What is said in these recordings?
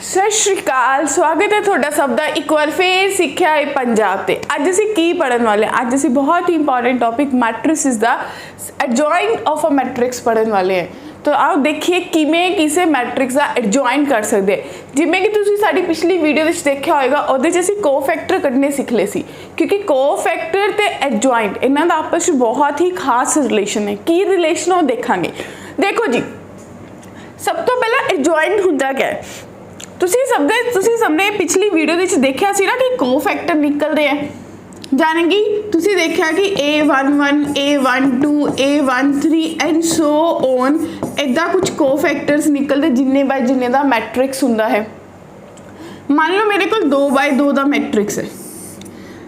सत श्री अकाल, स्वागत है थोड़ा सब का एक बार फिर सिक्ख्या है पंजाब ते। अज असी की पढ़न वाले, अज असी बहुत ही इंपॉर्टेंट टॉपिक मैट्रिसेस दा एडजॉइंट ऑफ अ मैट्रिक्स पढ़न वाले हैं। तो आओ देखिए किमें किसी मैट्रिक्स का एडजॉइंट कर सकते हैं। जिमें कि तुसीं साडी पिछली वीडियो विच देखा होगा, उहदे च असी कोफैक्टर कढने सिख ले सी, क्योंकि कोफैक्टर ते एडजॉइंट इन्हां दा आपस में बहुत ही खास रिलेशन है। की रिलेशन वो देखांगे। देखो जी, सब तो पहला एडजॉइंट हुंदा क्या है। तुसी सबने पिछली वीडियो विच देखा सी ना कि कोफैक्टर निकलते हैं, जाने कि तुसी देखा कि A11, A12, A13 and so on, इदा कुछ कोफैक्टर्स निकलते जिन्ने बाय जिन्ने का मैट्रिक्स हुंदा है। मान लो मेरे को 2x2 का मैट्रिक्स है,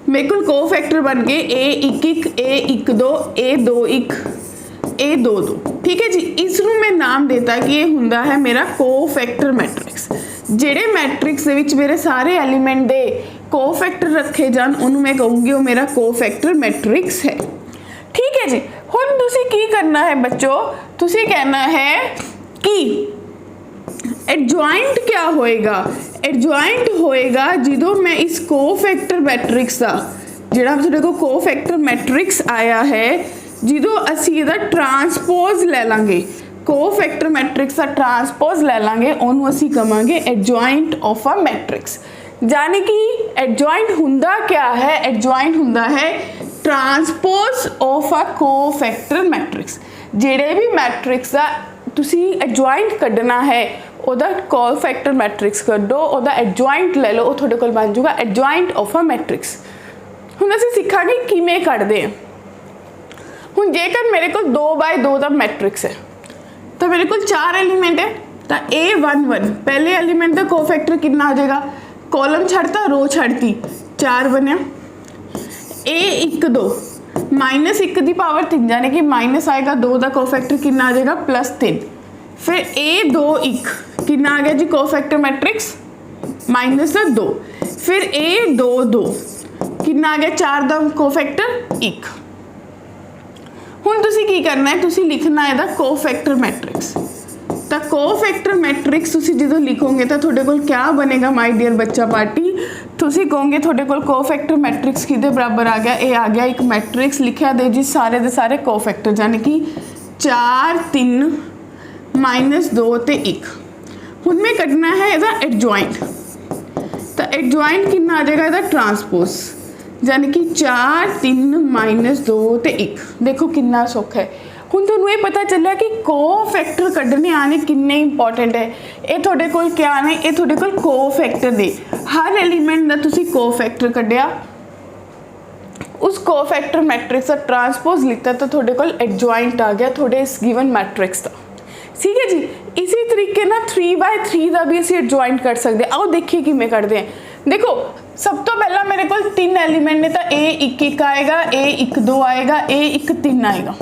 मेरे को कोफैक्टर बन गए A11, A12, A21, A22। ठीक है जी, इसनूं मैं नाम देता कि ये हुंदा है मेरा कोफैक्टर मैट्रिक्स। जेड़े मैट्रिक्स दे विच मेरे सारे एलीमेंट दे कोफैक्टर रखे जान, उन्होंने मैं कहूँगी वो मेरा कोफैक्टर मैट्रिक्स है। ठीक है जी, हुण तुसीं की करना है बच्चों, तुसीं कहना है कि एडजॉइंट क्या होएगा। एडजॉइंट होएगा जो मैं इस कोफैक्टर मैट्रिक्स का जिहड़ा तुहाडे कोल कोफैक्टर मैट्रिक्स आया है, जो असीं इहदा ट्रांसपोज ले लांगे, कोफैक्टर मैट्रिक्स का ट्रांसपोज ले लांगे, उन्होंने असीं कहांगे एडजॉइंट ऑफ अ मैट्रिक्स। जाने कि एडजॉइंट हुंदा क्या है, एडजॉइंट हुंदा है transpose of a cofactor matrix. जेड़े भी मैट्रिक्स का तुसी एडजॉइंट कढ़ना है, ओदा कोफैक्टर मैट्रिक्स कढ़ो, ओदा एडजॉइंट ले लो, तुहाडे कोल बन जाऊगा एडजॉइंट ऑफ अ मैट्रिक्स। हुण असीं सिखांगे किवें कढ़दे हैं। हुण जेकर मेरे को 2x2 का मैट्रिक्स है, तो मेरे को 4 एलीमेंट है, तो A11 पहले एलीमेंट का कोफैक्टर कितना आ जाएगा, कॉलम छड़ता रो छड़ती 4 बनया। A12 -1 की पावर 3, यानी कि माइनस आएगा 2 का कोफैक्टर कितना आ जाएगा +3। फिर A21 कितना आ गया जी कोफैक्टर मैट्रिक्स -2। फिर A22 कितना आ गया 4 का कोफैक्टर 1। हुण तुसीं की करना है, तुसीं लिखना है दा कोफैक्टर मैट्रिक्स। तो कोफैक्टर मैट्रिक्स तुसीं जदों लिखोगे तो तुहाडे कोल क्या बनेगा माय डियर बच्चा पार्टी, तुसीं कहोगे तुहाडे कोल कोफैक्टर मैट्रिक्स किहदे बराबर आ गया, ये आ गया एक मैट्रिक्स लिखिया दे जी सारे दे सारे कोफैक्टर, यानी कि 4, 3, -2 ते 1। हुण मैं कढ़ना है इहदा एडजॉइंट, तो एडजॉइंट कितना आ जाएगा इहदा ट्रांसपोज, यानी कि 4, 3, -2 ते 1। देखो कितना सौखा है। हुण तुहानूं ये पता चलिया कि कोफैक्टर कढ़ने आने किन्ने इंपॉर्टेंट है। ये तुहाडे कोल क्या ने, ये तुहाडे कोल कोफैक्टर दे हर एलीमेंट का तुसीं कोफैक्टर कढ़िया, उस कोफैक्टर मैट्रिक्स का ट्रांसपोज लिखता, तो तुहाडे कोल एडजॉइंट आ गया थोड़े इस गिवन मैट्रिक्स का। ठीक है जी, इसी तरीके ना 3x3 का भी असीं एडजॉइंट कर सकते। आओ देखिए किवें करते हैं। देखो सब तो पहला मेरे को 3 एलीमेंट ने, तो A11 आएगा, A12 आएगा, A13 आएगा,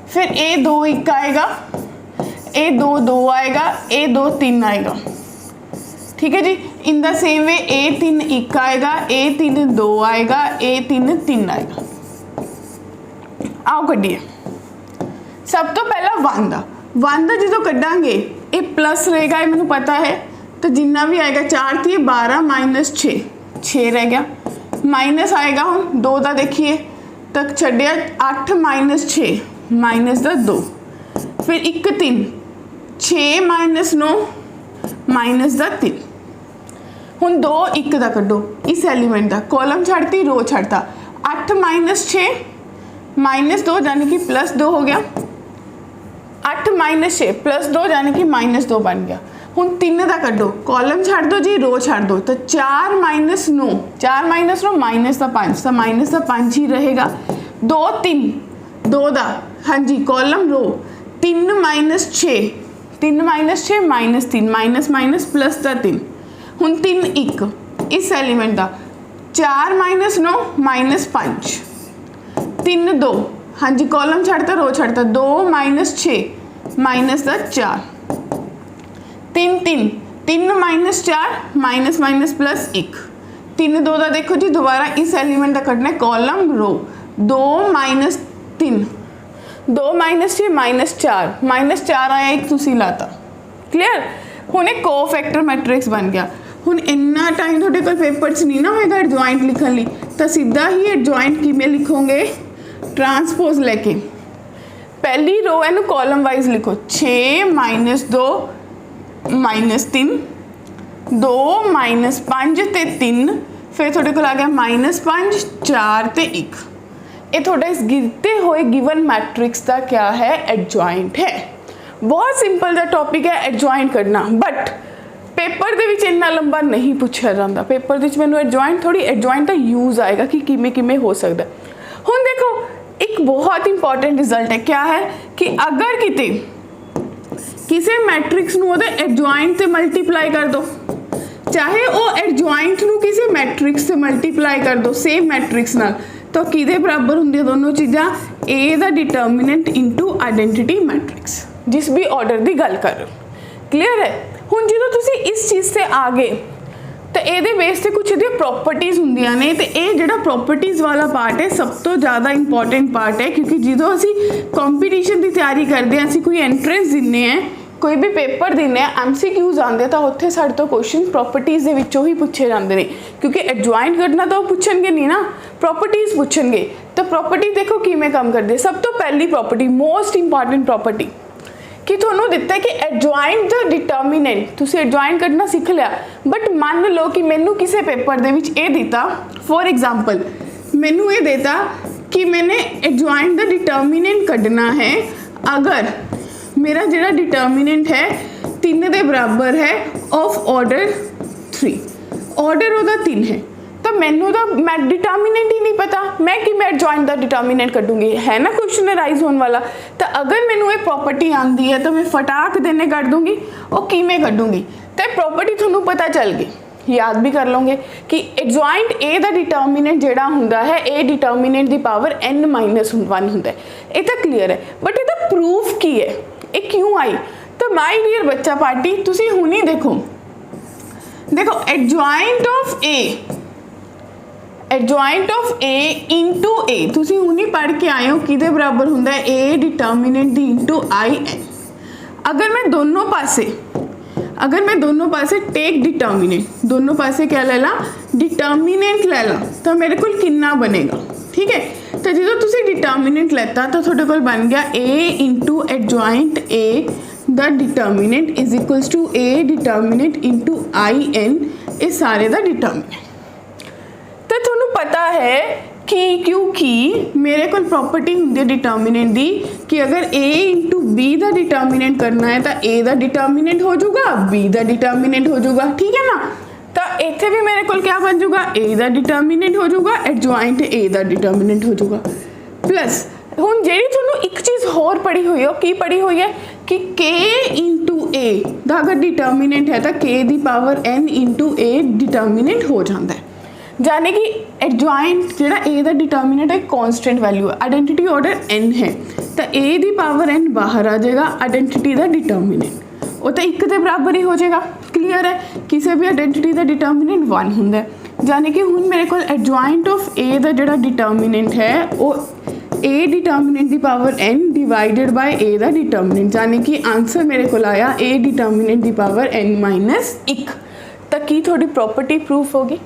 फिर A21 आएगा, A22 आएगा, A23 आएगा। ठीक है जी, in the same way A31 आएगा, A32 आएगा, A33 आएगा। आओ कढ़िए। सब तो पहला 1 का जो कढ़ांगे ये प्लस रहेगा, ये मैनूं पता है, तो जिन्ना भी आएगा 4 थी 12 -6, 6 रह गया। माइनस आएगा हम 2 का, देखिए तक छड्डिया 8 -6 -2, फिर 1 3, 6 -9 -3। हुण 2 1 का कड्डो इस एलीमेंट का, कॉलम छड़ती रो छड़ता, 8 -6 -2 यानी कि +2 हो गया, 8 -6 +2 यानी कि -2 बन गया। हुण 3 का कड्डो, कॉलम छड़ दो जी रो छड़ दो, तो 4 -9, 4 -9 -5, तो -5 ही रहेगा। 2 3, 2 का हाँ जी कॉलम रो, 3 -6, 3 -6 -3, -+ 3। हुण 3 1 इस एलीमेंट का, 4 -9 -5, 3 2 हाँ जी कॉलम छड़ता रो छड़ता, 2 -6 -4, 3 3, 3 -4 -+1, 3 2 का देखो जी दोबारा इस एलीमेंट का कटना है कॉलम रो, 2 -3, 2 -6 -4 -4 आया एक तुसी लाता। क्लियर। हुण एक कोफैक्टर मैट्रिक्स बन गया। हुण इन्ना टाइम तुहाडे कोल पेपर च नहीं ना होएगा एडजॉइंट लिखण लई, तो सीधा ही एडजॉइंट किवें लिखोगे, ट्रांसपोज लेके पहली रो इनू कॉलम वाइज लिखो 6 -2 -3 2 -5 ते 3 फिर थोड़े को आ गया -5 4 ते 1। ये थोड़ा इस गिरते हुए गिवन मैट्रिक्स का क्या है, एडजॉइंट है। बहुत सिंपल सा टॉपिक है एडजॉइंट करना, बट पेपर दे विच इन्ना लंबा नहीं पूछा जाता। पेपर दे विच मैनू एडजॉइंट थोड़ी एडजॉइंट का यूज आएगा कि किमें किमें हो सकता है। हुण देखो एक बहुत इंपॉर्टेंट रिजल्ट है, क्या है कि अगर किते किसी मैट्रिक्स नूं ओहदे एडजॉइंट से मल्टीप्लाई कर दो, चाहे वो एडजॉइंट नूं किसी मैट्रिक्स से मल्टीप्लाई कर दो सेम मैट्रिक्स नाल, तो किदे बराबर होंदियां दोनों चीज़ां, ए दा डिटरमिनेंट इंटू आइडेंटिटी मैट्रिक्स, जिस भी ऑर्डर की गल कर रहे हो। क्लीयर है। हुण जो तुसीं इस चीज़ से आ गए तो ये बेस से कुछ इहदी प्रॉपर्टीज़ होंदियां ने, तो ये जिहड़ा प्रॉपर्टीज़ वाला पार्ट है सब तो ज़्यादा इंपॉर्टेंट पार्ट है, क्योंकि जो असीं कंपीटीशन की तैयारी करते हैं, असीं कोई एंट्रेंस दिंदे हैं, कोई भी पेपर दिने MCQs आते तो उत्थे साडे तो क्वेश्चन प्रॉपर्टीज़ दे विचों ही पूछे जाते हैं, क्योंकि एडजॉइंट करना तो पूछणगे नहीं ना, प्रॉपर्टीज़ पूछणगे। तो प्रॉपर्टी देखो किवें काम करती है। सब तो पहली प्रॉपर्टी, मोस्ट इंपॉर्टेंट प्रॉपर्टी, कि तुहानूं दिता है कि एडजॉइंट द डिटरमिनेंट, तुसीं एडजॉइंट करना सीख लिया, बट मान लो कि मैनू किसी पेपर दे विच ये दिता, फॉर एग्जाम्पल मैनू ये देता कि मैंने एडजॉइंट द डिटरमिनेंट कढ़ना है अगर मेरा जिहड़ा डिटरमिनेंट है 3 के बराबर है ऑफ ऑर्डर 3, ऑर्डर उहदा 3 है, तो मैनू तो मैं डिटरमिनेंट ही नहीं पता, मैं कि मैं एडजॉइंट दा डिटरमिनेंट कढूंगी, है ना क्वेश्चन राइज होने वाला। तो अगर मैनू ये प्रॉपर्टी आती है तो मैं फटाक देने कढ़ दूंगी, और किवें कढूंगी, तो प्रॉपर्टी तुहानूं पता चल गई, याद भी कर लोगे कि एडजॉइंट ए दा डिटरमिनेंट जिहड़ा हुंदा है, ए डिटरमिनेंट दी पावर n-1 हुंदा है। ये तो क्लीयर है, बट ये प्रूफ की है, ये क्यों आई। तो माय डियर बच्चा पार्टी, तुसी हुणी देखो एडजॉइंट ऑफ ए इंटू ए, तुसी हुणी पढ़ के आए हो किदे बराबर हुंदा है, ए डिटरमिनेंट दी इंटू आई एन। अगर मैं दोनों पासे टेक डिटरमिनेंट, दोनों पासे क्या ले ला, डिटरमिनेंट ले ला, तो मेरे को कितना बनेगा, ठीक है। तो जो तुसी डिटरमिनेंट लेता तो थोड़े को बन गया A into adjoint A the determinant is equals to A determinant into I n, ये सारे दा डिटरमिनेंट। तो तुहानूं पता है कि क्योंकि मेरे को प्रॉपर्टी होंदी है डिटरमिनेंट दी कि अगर a इंटू बी का डिटरमिनेंट करना है तो a का डिटरमिनेंट हो जाऊगा, b का डिटरमिनेंट हो जाऊगा, ठीक है ना। तो इत्थे भी मेरे को क्या बन जाऊगा, a का डिटरमिनेंट हो जाऊगा, एडजॉइंट a का डिटरमिनेंट हो जाऊगा। प्लस हुण जेहड़ी तुहानूं एक चीज़ होर पढ़ी हुई है, की पढ़ी हुई है कि k इंटू a का अगर डिटरमिनेंट है तो k की power n into a determinant हो जाता है, जाने कि एडजॉइंट जिहड़ा ए दा डिटरमिनेंट है कॉन्स्टेंट वैल्यू है, आइडेंटिटी ऑर्डर n है, तो ए दी पावर n बाहर आ जाएगा, आइडेंटिटी दा डिटरमिनेंट वो तो 1 के बराबर ही हो जाएगा। क्लीयर है, किसी भी आइडेंटिटी दा डिटरमिनेंट 1 हुंदा है, जाने कि हुण मेरे को एडजॉइंट ऑफ ए दा जिहड़ा डिटरमिनेंट है वो ए डिटरमिनेंट दी power n divided by A दा डिटरमिनेंट, जाने कि आंसर मेरे को आया ए डिटरमिनेंट दी पावर n-1। तो की थोड़ी प्रॉपर्टी प्रूफ होगी,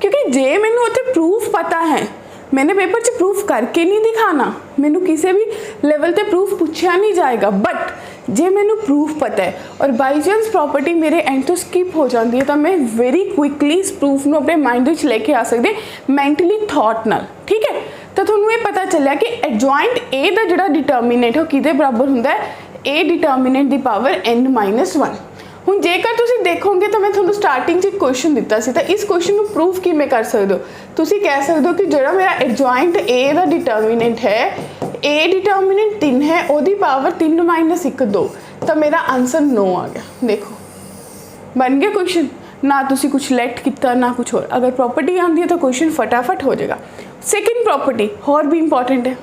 क्योंकि जे मैनू उत्थे प्रूफ पता है, मैंने पेपर च प्रूफ करके नहीं दिखाना, मैनू किसी भी लेवल पे प्रूफ पूछा नहीं जाएगा, बट जे मैनू प्रूफ पता है और बाई चांस प्रॉपर्टी मेरे एंड तो स्किप हो जाती है तो मैं वेरी क्विकली इस प्रूफ को अपने माइंड में लेके आ सकते मैंटली थॉट नाल, ठीक है। तो तुहानूं ये पता चलिया कि एडजॉइंट ए दा जिहड़ा डिटरमिनेंट है किहदे बराबर हुंदा है, ए डिटरमिनेंट दी पावर n-1। हुण जेकर तुसीं देखोगे तो मैं तुहानूं स्टार्टिंग च क्वेश्चन दिता सी, तो इस क्वेश्चन को प्रूफ किवें कर सकदे हो, तुसीं कह सकदे हो कि जिहड़ा मेरा एडजॉइंट ए दा डिटरमिनेंट है, ए डिटरमिनेंट 3 है, ओदी पावर 3-1 2, तो मेरा आंसर 9 आ गया। देखो बन गया क्वेश्चन, ना तुसीं कुछ लेट किया ना कुछ और, अगर प्रॉपर्टी आती है तो क्वेश्चन फटाफट हो जाएगा। सेकेंड प्रॉपर्टी और भी इंपॉर्टेंट है।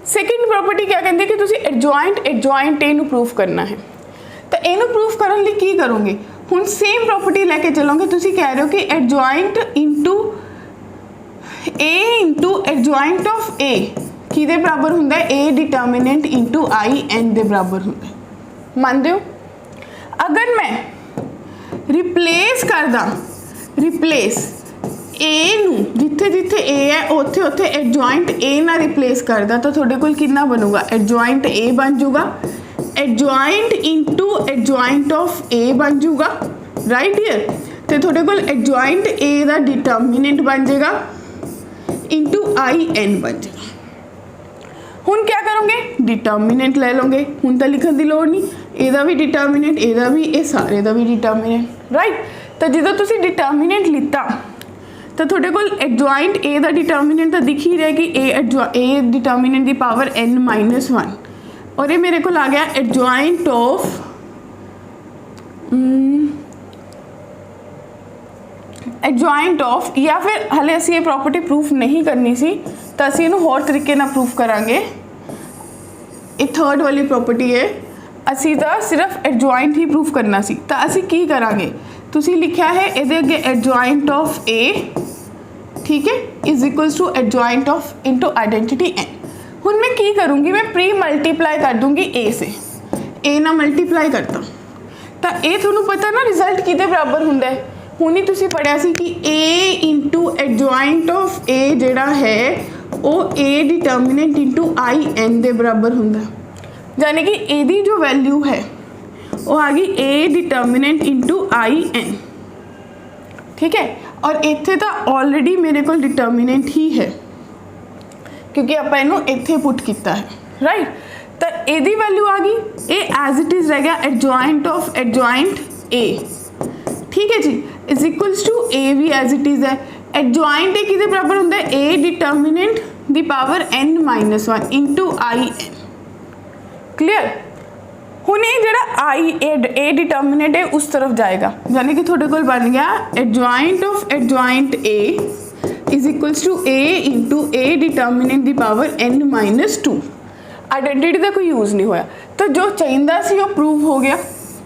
सेकेंड प्रॉपर्टी क्या कहती है कि तुसीं एडजॉइंट ए नूं प्रूफ करना है, तो इनू प्रूफ करने लिए की करोगे, हुण सेम प्रॉपर्टी लैके चलोगे, तुसी कह रहे हो कि adjoint into A into adjoint of A किहदे बराबर हुंदा है, A determinant into I n दे बराबर हुंदा है, ਮੰਨਦੇ ਹੋ? अगर मैं रिप्लेस कर दा, रिप्लेस ए नू जिथे जिथे ए है उत्थे उत्थे एडजॉइंट ए ना रिप्लेस करदा तो थोड़े कोल कितना बनूगा? एडजॉइंट ए बन जूगा, एडजॉइंट इंटू एडजॉइंट ऑफ ए बन जूगा, राइट हियर। तो थोड़े कोल एडजॉइंट ए दा डिटर्मिनेंट बन जाएगा इंटू आई एन बन जाएगा। हुण क्या करोगे? डिटर्मिनेंट ले लोगे, हुण तो लिखण दी लोड़ नहीं, ਇਹਦਾ भी डिटर्मिनेंट, ਇਹਦਾ भी, ਇਹ ਸਾਰੇ ਦਾ भी डिटर्मिनेंट, राइट। तो ਜਦੋਂ ਤੁਸੀਂ डिटर्मिनेंट लिता तो ਤੁਹਾਡੇ ਕੋਲ एडजॉइंट ए ਦਾ डिटर्मिनेंट तो दिख ही रहा कि ए डिटर्मिनेंट की पावर n-1 और ये मेरे को आ गया एडजॉइंट ऑफ या फिर हले असी ये प्रॉपर्टी प्रूफ नहीं करनी सी तो असी इनू होर तरीके ना प्रूफ करांगे। ये थर्ड वाली प्रॉपर्टी है, असी तो सिर्फ एडजॉइंट ही प्रूफ करना सी तो असी की करांगे? तुसी लिखा है इहदे अगे एडजॉइंट ऑफ ए, ठीक है, is equals to adjoint of into identity n. हुण मैं की करूँगी? मैं प्री मल्टीप्लाई कर दूँगी ए से, ए ना मल्टीप्लाई करता तो ये थोनू पता ना रिजल्ट किहदे बराबर हुंदा है। हुण ही तुसी पढ़िया सी कि A into adjoint of A जिहड़ा है वो A determinant into I n दे बराबर हुंदा, यानी कि एदी जो वैल्यू है वो आ गई A determinant into I n, ठीक है। और इत्थे तो ऑलरेडी मेरे को डिटर्मिनेंट ही है क्योंकि आप इनू इत्थे पुट किया है, राइट। तो एदी वैल्यू आ गई, ए एज इट इज रह गया एडजॉइंट ऑफ एडजॉइंट ए, ठीक है जी, इज इक्वल्स टू ए भी एज इट इज है। एडजॉइंट ए किहदे बराबर हुंदा है? ए डिटर्मिनेंट दी power n-1 into I n, clear. हुण ये जिहड़ा आई ए डिटर्मिनेंट है उस तरफ जाएगा, यानी कि थोड़े कोल बन गया adjoint of adjoint A is equals to A into A determinant दी पावर n-2। आइडेंटिटी का कोई यूज़ नहीं होया तो जो चाहिए सी वो प्रूव हो गया।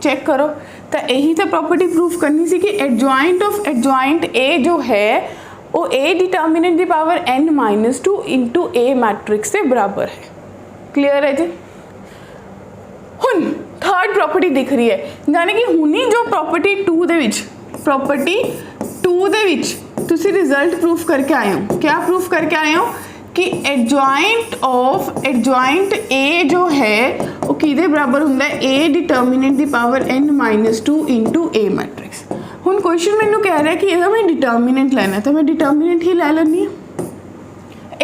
चेक करो, तो यही तो प्रॉपर्टी प्रूफ करनी सी कि एडजॉइंट ऑफ एडजॉइंट ए जो है वो ए डिटर्मिनेंट दी पावर n-2 इंटू ए मैट्रिक्स से बराबर है। क्लियर है जी। हुण थर्ड प्रॉपर्टी दिख रही है, यानी कि हुणी जो प्रॉपर्टी 2 दे विच तुसी रिजल्ट प्रूफ करके आए हो। क्या प्रूफ करके आए हो? कि एडजॉइंट ऑफ एडजॉइंट ए जो है वो किहदे बराबर हुंदा है? ए डिटर्मिनेंट दी पावर n-2 इंटू ए मैट्रिक्स। हुण क्वेश्चन मैनू कह रहा है कि इहदा मैं डिटर्मिनेंट लेना तो मैं डिटर्मिनेंट ही ले लैनी है।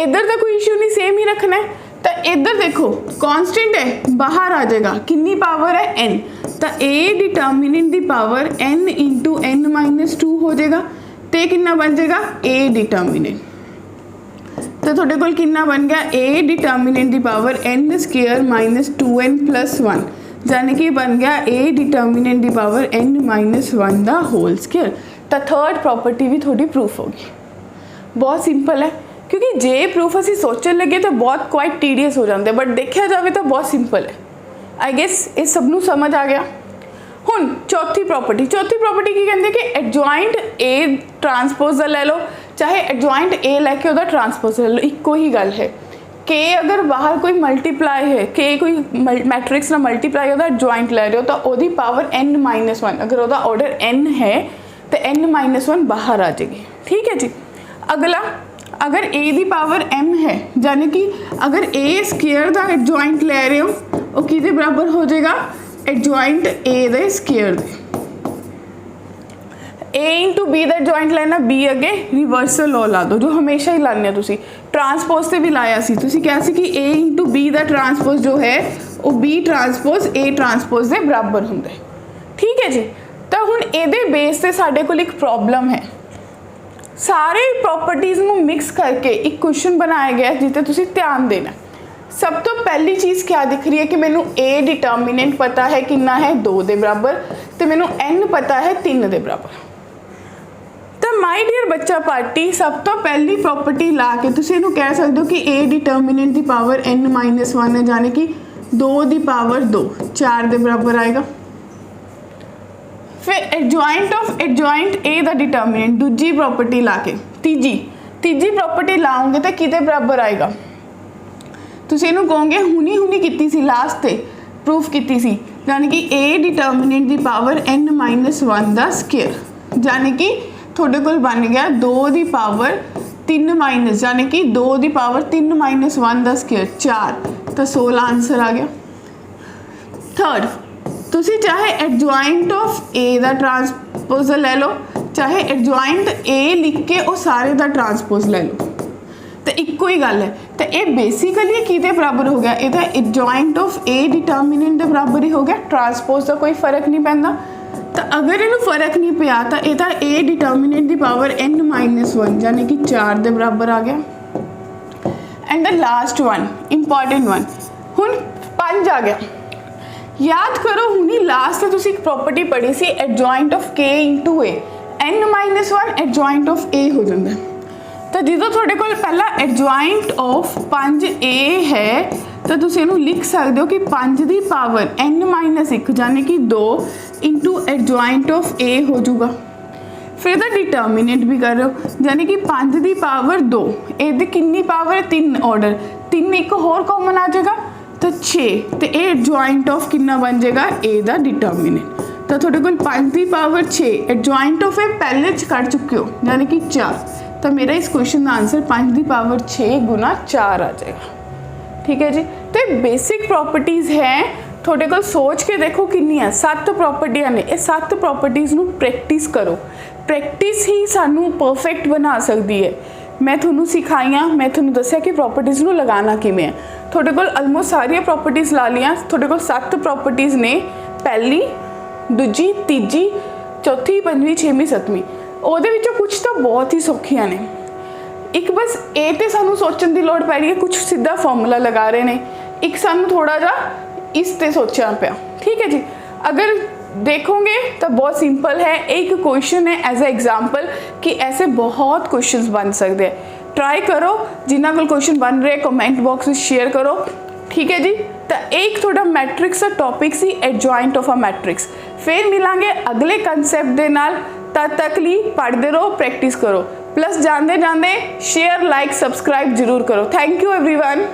इधर तो कोई इशू नहीं, सेम ही रखना है। तो इधर देखो कांस्टेंट है, बाहर आ जाएगा, कितनी पावर है? n, तो ए डिटर्मिनेंट दी पावर n इंटू n-2 हो जाएगा तो कितना बन जाएगा? ए डिटर्मिनेंट। तो थोड़े कोल कितना बन गया? ए डिटर्मिनेंट दी power n square minus 2n+1, यानी कि बन गया ए डिटर्मिनेंट दी पावर n-1 दा होल स्क्वायर। तो थर्ड प्रॉपर्टी भी थोड़ी प्रूफ होगी। बहुत सिंपल है, क्योंकि जे प्रूफ असी सोचने लगे तो बहुत क्वाइट टीडियस हो जाते, बट देखा जाए तो बहुत सिंपल है। आई गेस ये सबनों समझ आ गया। हुण चौथी प्रॉपर्टी की कहते कि एडजॉइंट ए ट्रांसपोज दा ले लो, चाहे एडजॉइंट ए लैके उहदा ट्रांसपोज ले लो, इक्को ही गल है। के अगर बाहर कोई मल्टीप्लाई है, के कोई मैट्रिक्स ना मल्टीप्लाई होता एडजॉइंट ले रहे हो तो ओदी पावर n-1, अगर ओदा ऑर्डर n है तो n-1 बाहर आ जाएगी, ठीक है जी। अगला, अगर a दी पावर m है, यानी कि अगर a स्क्वायर दा एडजॉइंट ले रहे हो वो किहदे बराबर हो जाएगा? एडजॉइंट a दे स्क्वायर दे। a इंटू बी दा एडजॉइंट लेना, b अगे रिवर्सल लॉ ला दो जो हमेशा ही लाने तुसी, ट्रांसपोज से भी लाया सी तुसी क्या सी कि a इंटू बी दा ट्रांसपोज जो है वो b ट्रांसपोज a ट्रांसपोज दे बराबर हुंदा है, ठीक है जी। तो हुण इहदे बेस ते साडे कोल एक प्रॉब्लम है, सारे प्रॉपर्टीज़ नूं मिक्स करके एक क्वेश्चन बनाया गया जिसे तुसी ध्यान देना। सब तो पहली चीज़ क्या दिख रही है कि मैनू ए डिटर्मिनेंट पता है कितना है 2 दे बराबर, तो मैनू n पता है 3 दे बराबर। तो माय डियर बच्चा पार्टी, सब तो पहली प्रॉपर्टी ला के तुसी इहनूं कह सकते हो कि ए डिटर्मिनेंट दी पावर n-1 है, यानी कि 2 दी पावर 2 4 दे बराबर आएगा। फिर एडजॉइंट ऑफ एडजॉइंट ए दा डिटर्मिनेंट दूजी प्रॉपर्टी ला के तीजी प्रॉपर्टी लाओगे तो किते बराबर आएगा? तुसीं इहनूं कहोगे हुनी कीती सी लास्ट ते प्रूफ की सी, यानी कि a डिटर्मिनेंट की पावर n-1 का स्केयर, यानी कि थोड़े कोल बन गया 2 की पावर 3 माइनस, यानी कि 2 की पावर 3 - 1 का स्केयर 4, तो 16 आंसर आ गया। थर्ड, तुसी चाहे एडजॉइंट ऑफ ए का ट्रांसपोजल ले लो, चाहे एडजॉइंट ए लिख के वो सारे का ट्रांसपोज ले लो, तो इक्को ही गल है। तो ये बेसिकली किहदे बराबर हो गया, ये एडजॉइंट ऑफ ए डिटर्मिनेंट के बराबर ही हो गया, ट्रांसपोज का कोई फर्क नहीं पैंदा। तो अगर इनू फर्क नहीं पिया तो यह ए डिटर्मिनेंट की पावर n-1 यानी कि 4 के बराबर आ गया। And the last one important one, हुण 5 आ गया। याद करो हुणी लास्ट तुसी एक प्रॉपर्टी पढ़ी सी adjoint of k into A, n-1 adjoint of A हो जाता है। तो जो थोड़े को पहला एडजॉइंट ऑफ 5a है तो तुम इनू लिख सकते हो कि 5 की पावर n-1 यानी कि 2 इंटू एडजॉइंट ऑफ a हो जाऊगा। फिर तो डिटर्मिनेंट भी कर रहे हो, यानी कि 5 की पावर 2, ये कितनी पावर 3 ऑर्डर, 3 एक होर कॉमन आ जाएगा तो 6, तो ये एडजॉइंट ऑफ कितना बन जाएगा a का डिटर्मिनेंट। तो थोड़े को 5 की पावर 6 एडजॉइंट ऑफ ए पहले कर चुके हो यानी कि 4, तो मेरा इस क्वेश्चन का आंसर 5 की पावर 6 गुना 4 आ जाएगा। ठीक है जी। तो बेसिक प्रॉपर्टीज़ हैं, थोड़े को सोच के देखो कितनी है, 7 प्रॉपर्टियां ने, ये 7 प्रॉपर्टीज़ नू प्रैक्टिस करो, प्रैक्टिस ही सानू परफेक्ट बना सकती है। मैं थोनू सिखाइया, मैं थोनू दसिया कि प्रॉपर्टीज़ नू लगाना किवें है। थोड़े को ऑलमोस्ट सारिया प्रॉपर्टीज़ ला लिया, थोड़े को 7 प्रॉपर्टीज़ ने, पहली, दूजी, तीजी, चौथी, पंजवीं, 6वीं, 7वीं, ਉਹਦੇ ਵਿੱਚੋਂ कुछ तो बहुत ही सौखियां ने। एक बस ए ते सानू सोचने की लौड़ पै रही है, कुछ सीधा फॉर्मूला लगा रहे हैं, एक सानू थोड़ा जा इस ते सोचना पिया। ठीक है जी। अगर देखोगे तो बहुत सिंपल है, एक क्वेश्चन है एज ए एग्जाम्पल कि ऐसे बहुत क्वेश्चन बन सकते हैं। ट्राई करो, जिन्होंने कोल क्वेश्चन बन रहे कमेंट बॉक्स में शेयर करो। ठीक है जी। तो एक थोड़ा मैट्रिक्स का टॉपिक सी एडजॉइंट ऑफ अ मैट्रिक्स। फिर मिलांगे अगले कंसैप्ट दे नाल, तद तक ली पढ़ते रहो, प्रैक्टिस करो, प्लस जानते जानते शेयर, लाइक, सब्सक्राइब जरूर करो। Thank you everyone.